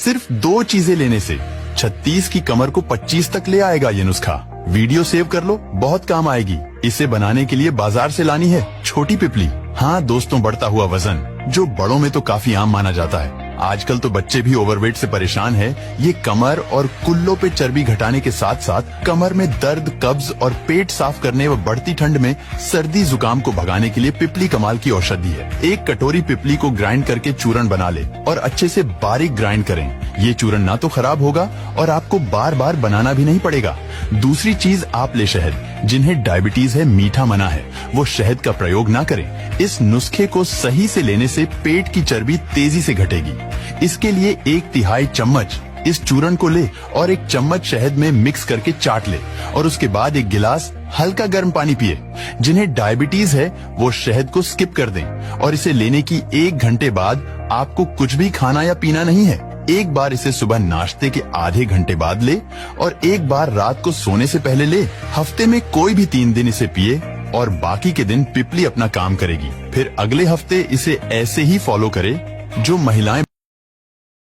सिर्फ 2 चीजें लेने से 36 की कमर को 25 तक ले आएगा ये नुस्खा। वीडियो सेव कर लो, बहुत काम आएगी। इसे बनाने के लिए बाजार से लानी है छोटी पिपली। हाँ दोस्तों, बढ़ता हुआ वजन जो बड़ों में तो काफी आम माना जाता है, आजकल तो बच्चे भी ओवरवेट से परेशान है। ये कमर और कुल्लों पे चर्बी घटाने के साथ साथ कमर में दर्द, कब्ज और पेट साफ करने व बढ़ती ठंड में सर्दी जुकाम को भगाने के लिए पिपली कमाल की औषधि है। 1 कटोरी पिपली को ग्राइंड करके चूर्ण बना ले और अच्छे से बारीक ग्राइंड करें। ये चूर्ण ना तो खराब होगा और आपको बार बार बनाना भी नहीं पड़ेगा। दूसरी चीज, आप ले शहद। जिन्हें डायबिटीज है, मीठा मना है, वो शहद का प्रयोग ना करें। इस नुस्खे को सही से लेने से पेट की चर्बी तेजी से घटेगी। इसके लिए 1/3 चम्मच इस चूर्ण को ले और 1 चम्मच शहद में मिक्स करके चाट ले और उसके बाद 1 गिलास हल्का गर्म पानी पिए। जिन्हें डायबिटीज है वो शहद को स्किप कर दें और इसे लेने की 1 घंटे बाद आपको कुछ भी खाना या पीना नहीं है। एक बार इसे सुबह नाश्ते के आधे घंटे बाद ले और एक बार रात को सोने से पहले ले। हफ्ते में कोई भी 3 दिन इसे पिए और बाकी के दिन पिपली अपना काम करेगी। फिर अगले हफ्ते इसे ऐसे ही फॉलो करे। जो महिलाएं